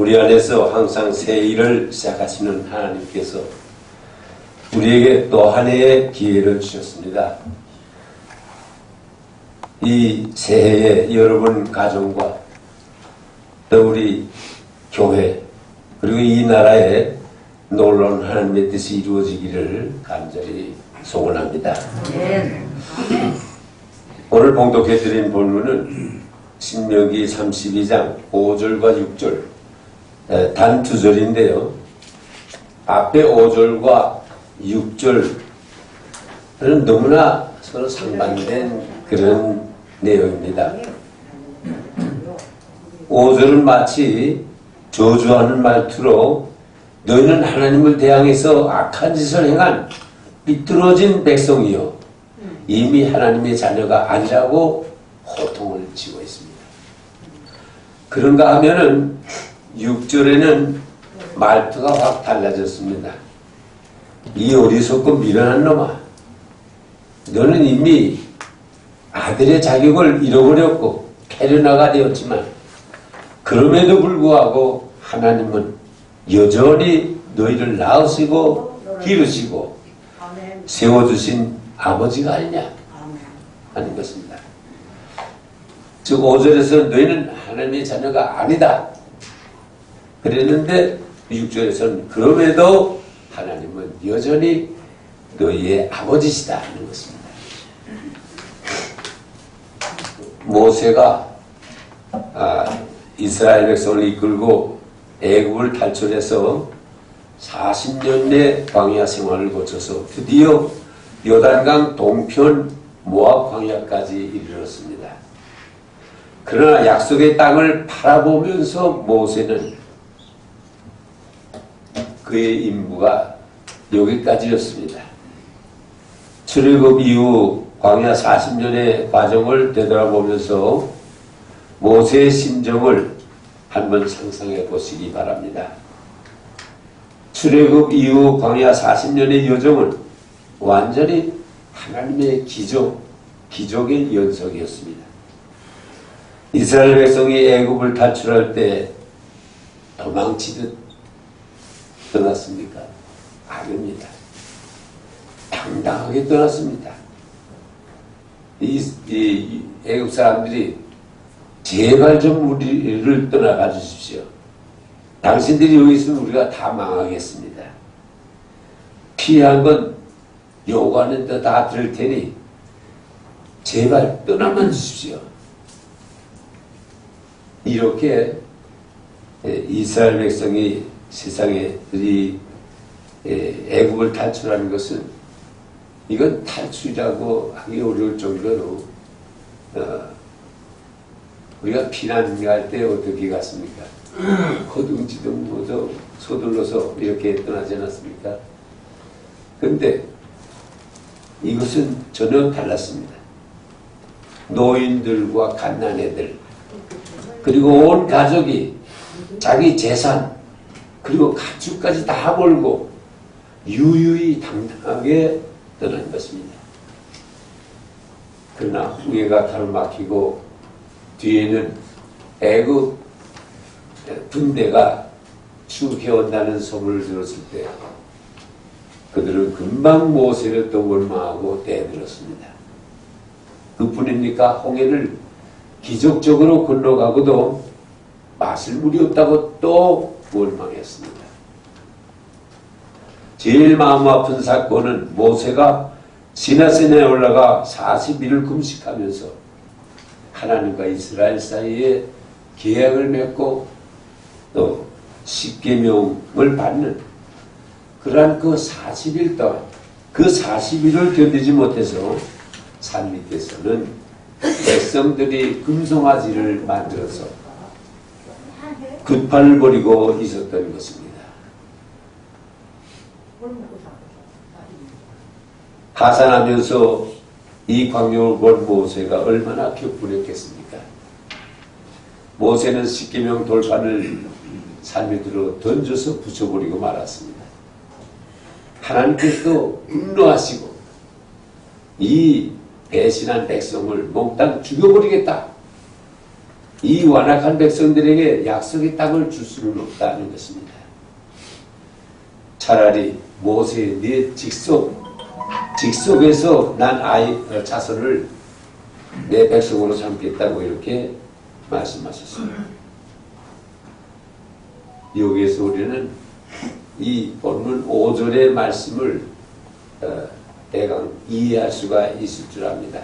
우리 안에서 항상 새 일을 시작하시는 하나님께서 우리에게 또 한 해의 기회를 주셨습니다. 이 새해에 여러분 가정과 또 우리 교회 그리고 이 나라에 놀라운 하나님의 뜻이 이루어지기를 간절히 소원합니다. 오늘 봉독해드린 본문은 신명기 32장 5절과 6절 단 두 절인데요. 앞에 5절과 6절은 너무나 서로 상반된 그런 내용입니다. 5절은 마치 저주하는 말투로 너희는 하나님을 대항해서 악한 짓을 행한 삐뚤어진 백성이요 이미 하나님의 자녀가 아니라고 호통을 치고 있습니다. 그런가 하면은 6절에는 말투가 확 달라졌습니다. 이 어리석고 미련한 놈아, 너는 이미 아들의 자격을 잃어버렸고 패륜아가 되었지만 그럼에도 불구하고 하나님은 여전히 너희를 낳으시고 기르시고 세워주신 아버지가 아니냐 하는 것입니다. 즉 5절에서 너희는 하나님의 자녀가 아니다 그랬는데 6절에서는 그럼에도 하나님은 여전히 너희의 아버지시다 하는 것입니다. 모세가 이스라엘 백성을 이끌고 애굽을 탈출해서 40년의 광야 생활을 거쳐서 드디어 요단강 동편 모압 광야까지 이르렀습니다. 그러나 약속의 땅을 바라보면서 모세는 그의 임무가 여기까지였습니다. 출애굽 이후 광야 40년의 과정을 되돌아보면서 모세의 심정을 한번 상상해 보시기 바랍니다. 출애굽 이후 광야 40년의 여정은 완전히 하나님의 기적의 연속이었습니다. 이스라엘 백성이 애굽을 탈출할 때 도망치듯 떠났습니까? 아닙니다. 당당하게 떠났습니다. 이 애굽 사람들이 제발 좀 우리를 떠나가 주십시오. 당신들이 여기 있으면 우리가 다 망하겠습니다. 피한 건 요구하는 데 다 들을 테니 제발 떠나만 주십시오. 이렇게 이스라엘 백성이 세상에 애굽을 탈출하는 것은 이건 탈출이라고 하기 어려울 정도로 우리가 피난갈 때 어떻게 갔습니까? 허둥지둥 모두 서둘러서 이렇게 떠나지 않았습니까? 그런데 이것은 전혀 달랐습니다. 노인들과 갓난애들 그리고 온 가족이 자기 재산 그리고 가축까지 다 몰고 유유히 당당하게 떠난 것입니다. 그러나 후회가 가로막히고 뒤에는 애굽 군대가 추격해온다는 소문을 들었을 때 그들은 금방 모세를 또 원망하고 떼들었습니다. 그뿐입니까? 홍해를 기적적으로 건너가고도 마실 물이 없다고 또 원망했습니다. 제일 마음 아픈 사건은 모세가 시내산에 올라가 40일을 금식하면서 하나님과 이스라엘 사이에 계약을 맺고 또 십계명을 받는 그러한 그 40일 동안 그 40일을 견디지 못해서 산 밑에서는 백성들이 금송아지를 만들어서 급판을 벌이고 있었던 것입니다. 하산하면서 이 광경을 본 모세가 얼마나 격분했겠습니까? 모세는 십계명 돌판을 산 밑으로 던져서 부숴버리고 말았습니다. 하나님께서도 분노하시고 이 배신한 백성을 몽땅 죽여버리겠다 이 완악한 백성들에게 약속의 땅을 줄 수는 없다는 것입니다. 차라리 모세의 네 직속에서 난 자손을 내 백성으로 삼겠다고 이렇게 말씀하셨어요. 여기에서 우리는 이 본문 5절의 말씀을 대강 이해할 수가 있을 줄 압니다.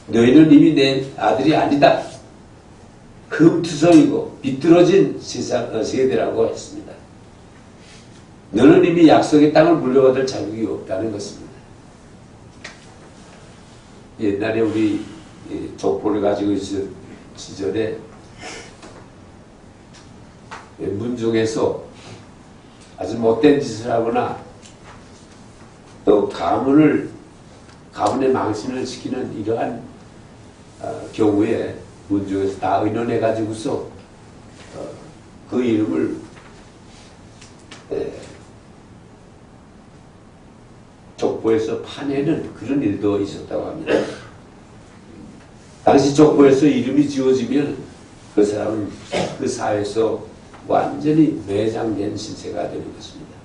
너희는 이미 내 아들이 아니다. 흠투성이고 비뚤어진 세대라고 했습니다. 너는 이미 약속의 땅을 물려받을 자격이 없다는 것입니다. 옛날에 우리 족보를 가지고 있을 시절에 문중에서 아주 못된 짓을 하거나 또 가문의 망신을 시키는 이러한 경우에 문중에서 다 의논해 가지고서 그 이름을 족보에서 파내는 그런 일도 있었다고 합니다. 당시 족보에서 이름이 지워지면 그 사람은 그 사회에서 완전히 매장된 신세가 되는 것입니다.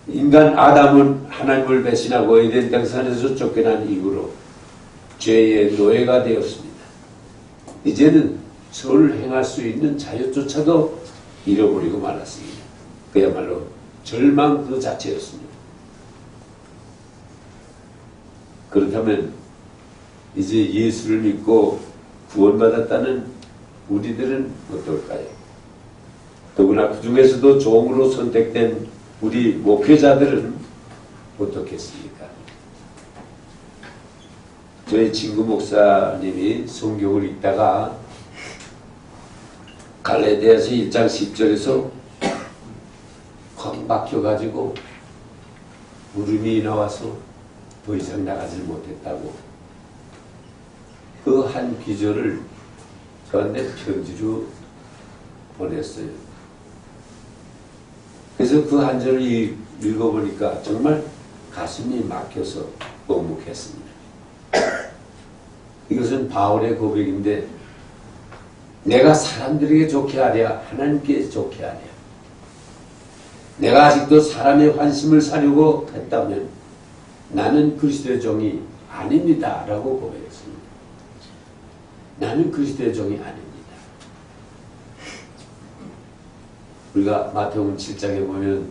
인간 아담은 하나님을 배신하고 에덴 동산에서 쫓겨난 이후로 죄의 노예가 되었습니다. 이제는 선을 행할 수 있는 자유조차도 잃어버리고 말았습니다. 그야말로 절망 그 자체였습니다. 그렇다면 이제 예수를 믿고 구원받았다는 우리들은 어떨까요? 더구나 그 중에서도 종으로 선택된 우리 목회자들은 어떻겠습니까? 저희 친구 목사님이 성경을 읽다가 갈라디아서 1장 10절에서 확 막혀가지고 울음이 나와서 더 이상 나가지 못했다고 그 한 기절을 저한테 편지로 보냈어요. 그래서 그 한 절을 읽어보니까 정말 가슴이 막혀서 먹먹했습니다. 이것은 바울의 고백인데 내가 사람들에게 좋게 하랴 하나님께 좋게 하랴 내가 아직도 사람의 환심을 사려고 했다면 나는 그리스도의 종이 아닙니다 라고 고백했습니다. 나는 그리스도의 종이 아닙니다. 우리가 마태복음 7장에 보면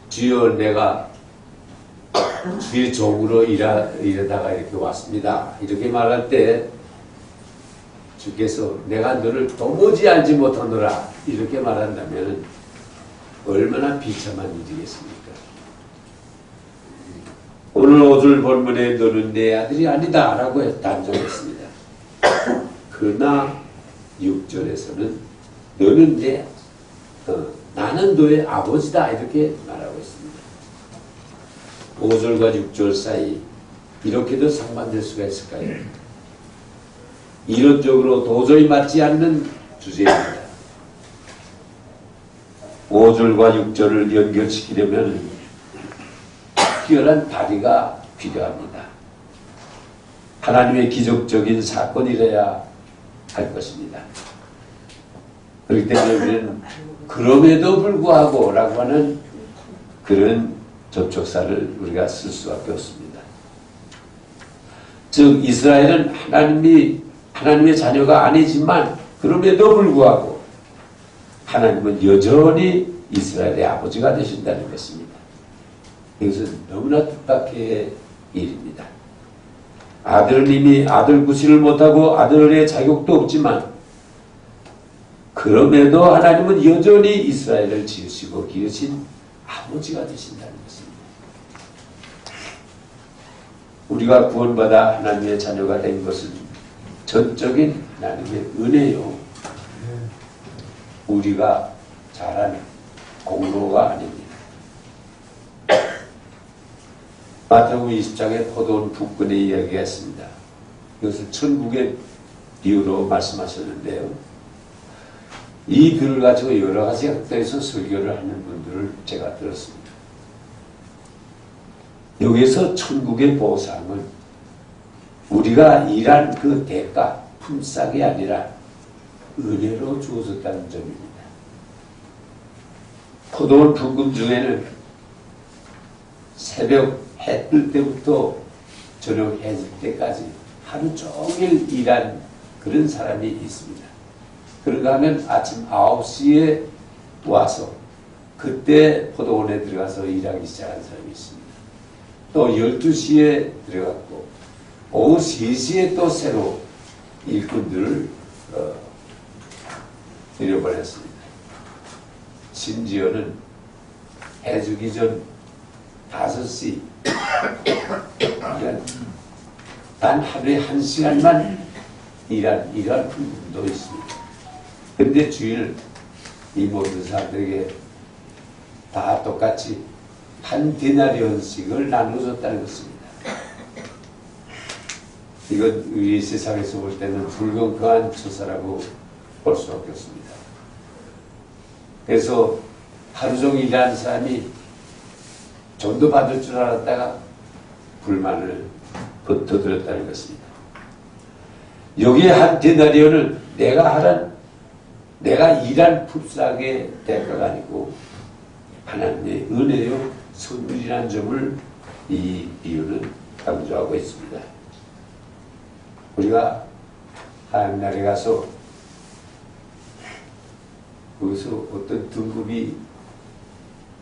주여 내가 주의 종으로 일하다가 이렇게 왔습니다. 이렇게 말할 때 주께서 내가 너를 도무지 알지 못하노라 이렇게 말한다면 얼마나 비참한 일이겠습니까? 오늘 5절 본문에 너는 내 아들이 아니다 라고 단정했습니다. 그러나 6절에서는 너는 나는 너의 아버지다 이렇게 말하고 있습니다. 5절과 6절 사이 이렇게도 상반될 수가 있을까요? 이론적으로 도저히 맞지 않는 주제입니다. 5절과 6절을 연결시키려면 특별한 다리가 필요합니다. 하나님의 기적적인 사건이라야 할 것입니다. 그렇기 때문에 우리는 그럼에도 불구하고 라고 하는 그런 접촉사를 우리가 쓸 수밖에 없습니다. 즉 이스라엘은 하나님의 자녀가 아니지만 그럼에도 불구하고 하나님은 여전히 이스라엘의 아버지가 되신다는 것입니다. 이것은 너무나 뜻밖의 일입니다. 아들은 이미 아들 구실을 못하고 아들의 자격도 없지만 그럼에도 하나님은 여전히 이스라엘을 지으시고 기르신 아버지가 되신다는 것입니다. 우리가 구원받아 하나님의 자녀가 된 것은 전적인 하나님의 은혜요. 우리가 잘한 공로가 아닙니다. 마태복음 20장에 포도원 북근의 이야기가 있습니다. 이것을 천국의 비유로 말씀하셨는데요. 이 비유를 가지고 여러 가지 학자에서 설교를 하는 분들을 제가 들었습니다. 여기에서 천국의 보상은 우리가 일한 그 대가, 품삯이 아니라 은혜로 주어졌다는 점입니다. 포도원 부금 중에는 새벽 해 뜰 때부터 저녁 해 질 때까지 하루 종일 일한 그런 사람이 있습니다. 그런가 하면 아침 9시에 와서 그때 포도원에 들어가서 일하기 시작한 사람이 있습니다. 또 12시에 들어갔고 오후 3시에 또 새로 일꾼들을 들여보냈습니다. 심지어는 해주기 전 5시 단 하루에 1시간만 일한 분도 있습니다. 그런데 주일 이 모든 사람들에게 다 똑같이 한 데나리온씩을 나눠줬다는 것입니다. 이건 우리 세상에서 볼 때는 불공평한 처사라고 볼 수밖에 없습니다. 그래서 하루 종일 일하는 사람이 좀 더 받을 줄 알았다가 불만을 터뜨렸다는 것입니다. 여기에 한 데나리온은 내가 일한 품삯의 대가가 아니고 하나님의 은혜요 선물이라는 점을 이 비유는 강조하고 있습니다. 우리가 하나님 나라에 가서 거기서 어떤 등급이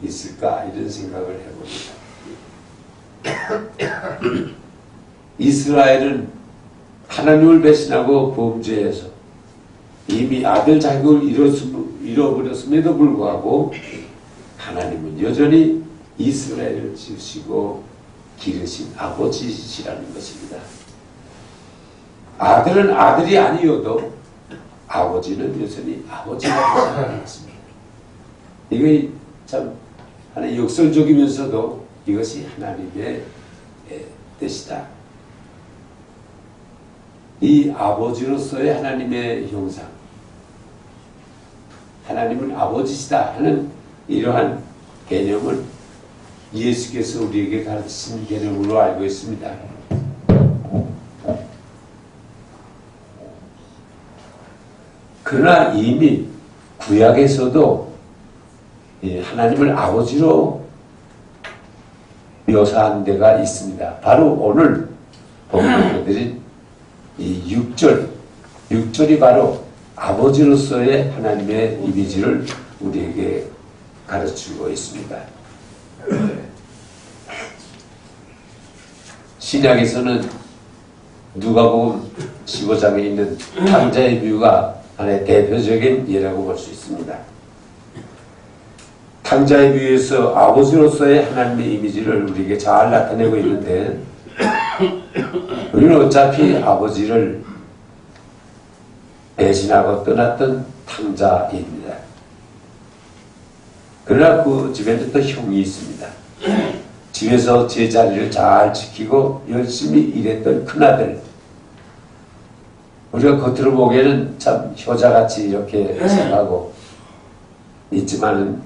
있을까 이런 생각을 해봅니다. 이스라엘은 하나님을 배신하고 범죄해서 이미 아들 자격을 잃어버렸음에도 불구하고 하나님은 여전히 이스라엘을 지으시고 기르신 아버지시라는 것입니다. 아들은 아들이 아니어도 아버지는 여전히 아버지라고 생각했습니다. 이게 참 하나의 역설적이면서도 이것이 하나님의 뜻이다. 이 아버지로서의 하나님의 형상, 하나님은 아버지시다 하는 이러한 개념을 예수께서 우리에게 가르치신 개념으로 알고 있습니다. 그러나 이미 구약에서도 하나님을 아버지로 묘사한 데가 있습니다. 바로 오늘 본문드린 이 6절이 바로 아버지로서의 하나님의 이미지를 우리에게 가르치고 있습니다. 신약에서는 누가복음 15장에 있는 탕자의 비유가 하나의 대표적인 예라고 볼 수 있습니다. 탕자의 비유에서 아버지로서의 하나님의 이미지를 우리에게 잘 나타내고 있는데 우리는 어차피 아버지를 배신하고 떠났던 탕자입니다. 그러나 그 집에는 또 형이 있습니다. 집에서 제자리를 잘 지키고 열심히 일했던 큰아들. 우리가 겉으로 보기에는 참 효자같이 이렇게 생각하고 있지만은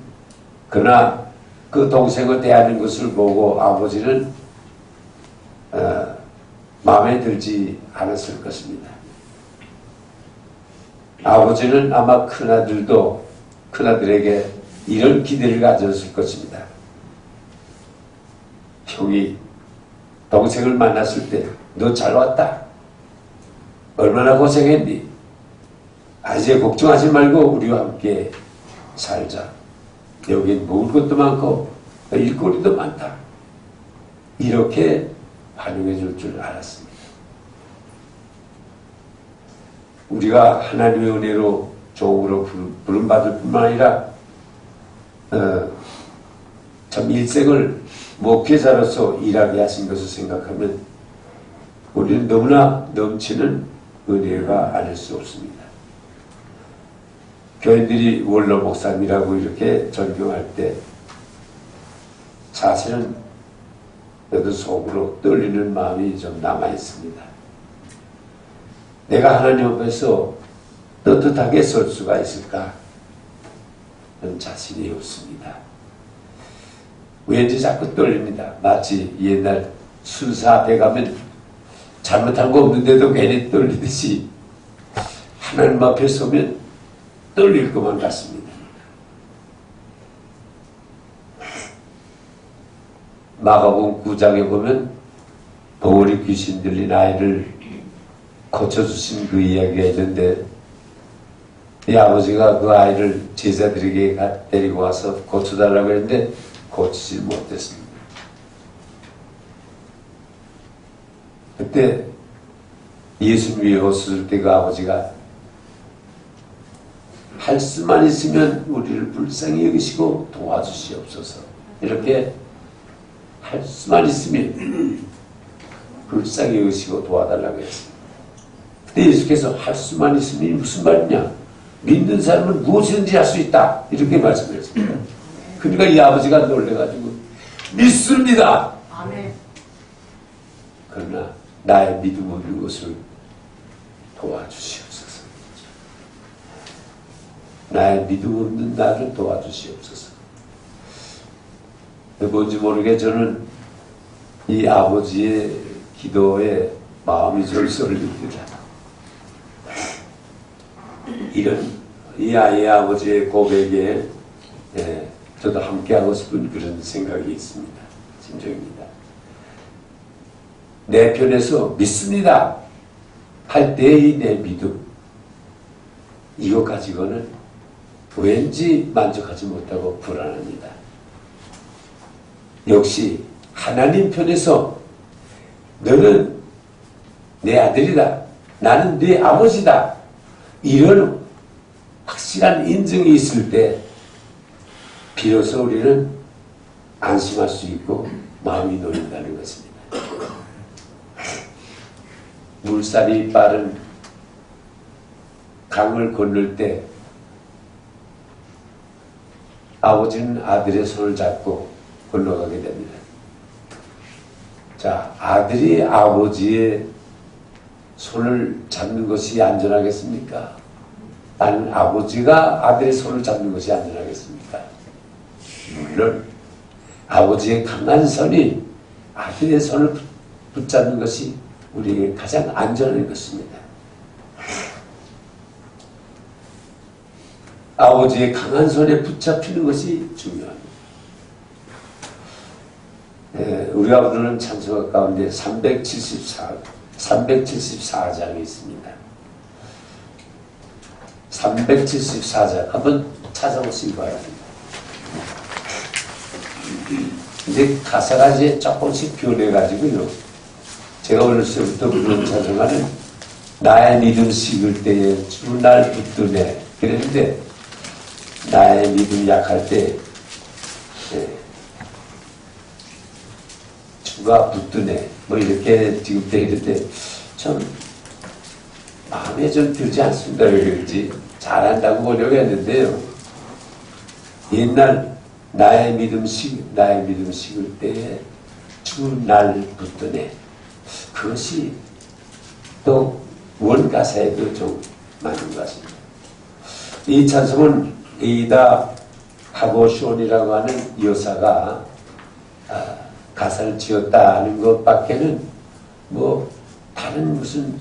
그러나 그 동생을 대하는 것을 보고 아버지는 마음에 들지 않았을 것입니다. 아버지는 아마 큰아들에게 이런 기대를 가졌을 것입니다. 형이 동생을 만났을 때 너 잘 왔다. 얼마나 고생했니? 이제 걱정하지 말고 우리와 함께 살자. 여긴 먹을 것도 많고 일거리도 많다. 이렇게 반응해 줄 알았습니다. 우리가 하나님의 은혜로 종으로 부름받을 뿐만 아니라 참 일생을 목회자로서 일하게 하신 것을 생각하면 우리는 너무나 넘치는 은혜가 아닐 수 없습니다. 교인들이 원로 목사님이라고 이렇게 존경할 때 사실은 저도 속으로 떨리는 마음이 좀 남아 있습니다. 내가 하나님 앞에서 떳떳하게 설 수가 있을까? 저는 자신이 없습니다. 왠지 자꾸 떨립니다. 마치 옛날 순사 앞에 가면 잘못한 거 없는데도 괜히 떨리듯이 하나님 앞에 서면 떨릴 것만 같습니다. 마가복음 9장에 보면 벙어리 귀신 들린 아이를 고쳐주신 그 이야기가 있는데 이 아버지가 그 아이를 제자들에게 데리고 와서 고쳐달라고 했는데 고치지 못했습니다. 그때 예수 믿었을 때 그 아버지가 할 수만 있으면 우리를 불쌍히 여기시고 도와주시옵소서. 이렇게 할 수만 있으면 불쌍히 여기시고 도와달라고 했습니다. 근데 예수께서 할 수만 있으면 무슨 말이냐? 믿는 사람은 무엇이든지 할 수 있다. 이렇게 말씀하셨습니다. 그러니까 이 아버지가 놀래가지고 믿습니다. 아멘. 그러나 나의 믿음 없는 것을 도와주시옵소서. 나의 믿음 없는 나를 도와주시옵소서. 뭔지 모르게 저는 이 아버지의 기도에 마음이 절설립니다. 이런 이 아이의 아버지의 고백에 저도 함께하고 싶은 그런 생각이 있습니다. 심정입니다. 내 편에서 믿습니다 할 때의 내 믿음, 이것 가지고는 왠지 만족하지 못하고 불안합니다. 역시 하나님 편에서 너는 내 아들이다, 나는 네 아버지다, 이런 확실한 인정이 있을 때 비로소 우리는 안심할 수 있고 마음이 놓인다는 것입니다. 물살이 빠른 강을 건널 때 아버지는 아들의 손을 잡고 건너가게 됩니다. 자, 아들이 아버지의 손을 잡는 것이 안전하겠습니까? 아니면 아버지가 아들의 손을 잡는 것이 안전하겠습니까? 물론 아버지의 강한 손이 아들의 손을 붙잡는 것이 우리에게 가장 안전한 것입니다. 아버지의 강한 손에 붙잡히는 것이 중요합니다. 우리가 부르는 찬송가 가운데 374장이 있습니다. 374장 한번 찾아보시기 바랍니다. 이제 가사가 이제 조금씩 변해가지고요. 제가 어렸을 때부터 부르는 찬송가는 나의 믿음 식을 때에 주 날 붙드네 그랬는데, 나의 믿음 약할 때 주가 붙드네 뭐 이렇게 지금 돼 있는데 참 마음에 좀 들지 않습니다. 그런지 잘한다고 보려고 했는데요. 옛날 나의 믿음 식을 때에 주 날 붙드네, 그것이 또 원가사에도 좀 맞는 것 같습니다. 이 찬송은 에이다 하고쇼니라고 하는 여사가 가사를 지었다는 것밖에는 뭐 다른 무슨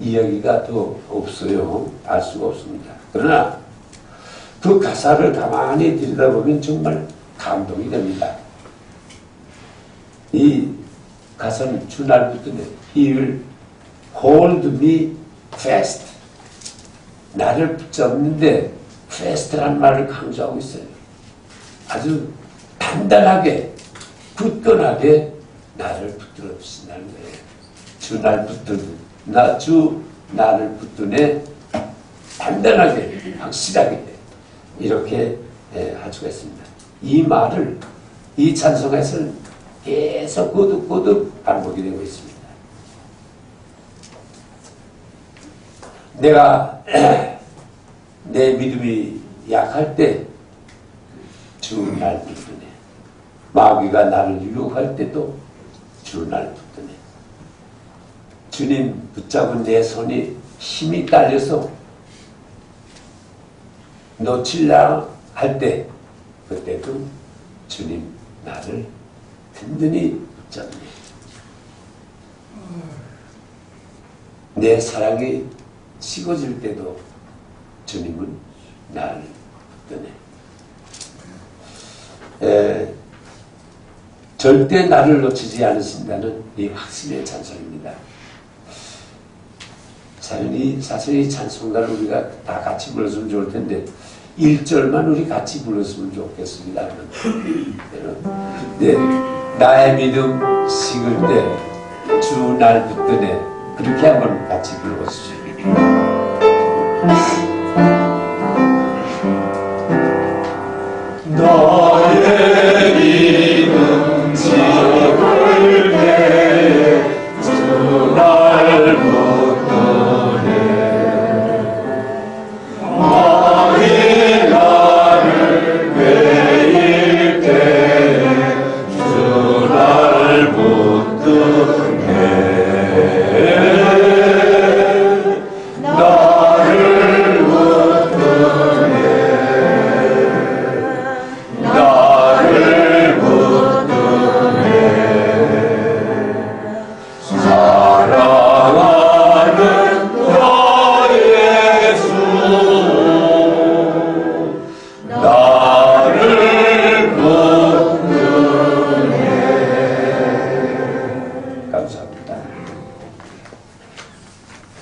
이야기가 더 없어요. 알 수가 없습니다. 그러나 그 가사를 가만히 들여다보면 정말 감동이 됩니다. 이 가사는 주날부터는 He will hold me fast, 나를 붙잡는데 fast라는 말을 강조하고 있어요. 아주 단단하게 굳건하게 나를 붙들어 주신다는 거예요. 주 나를 붙드네, 단단하게 확실하게 이렇게 할 수가 있습니다. 이 말을 이 찬송에서는 계속 거듭 반복이 되고 있습니다. 내가 내 믿음이 약할 때 주 날 붙드네, 마귀가 나를 유혹할 때도 주 날 붙드네. 주님 붙잡은 내 손이 힘이 딸려서 놓칠라 할 때, 그때도 주님 나를 든든히 붙잡네. 내 사랑이 식어질 때도 주님은 나를 붙드네. 절대 나를 놓치지 않으신다는 이 확신의 찬송입니다. 사실 이 찬송가를 우리가 다 같이 불렀으면 좋을 텐데 1절만 우리 같이 불렀으면 좋겠습니다. 네, 나의 믿음 식을 때 주 날 붙드네. 그렇게 한번 같이 불러보시죠. 너의 믿음 식을 때 주 날 붙드네. 마음이 나를 베일 때 주 날 붙드네.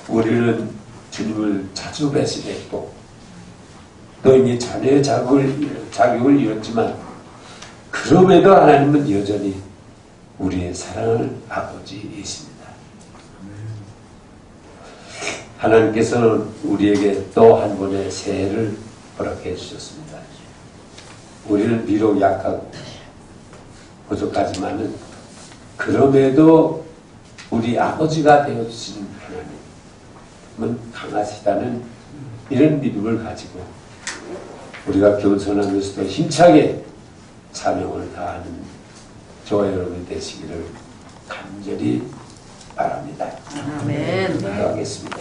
우리는 주님을 자주 배신했고 또 이미 자녀의 자격을 잃었지만 그럼에도 하나님은 여전히 우리의 사랑하는 아버지이십니다. 하나님께서는 우리에게 또 한 번의 새해를 허락해 주셨습니다. 우리는 비록 약하고 부족하지만은 그럼에도 우리 아버지가 되어주신 하나님은 강하시다는 이런 믿음을 가지고 우리가 겸손하면서도 힘차게 사명을 다하는 저와 여러분이 되시기를 간절히 바랍니다. 아멘. 기도하겠습니다.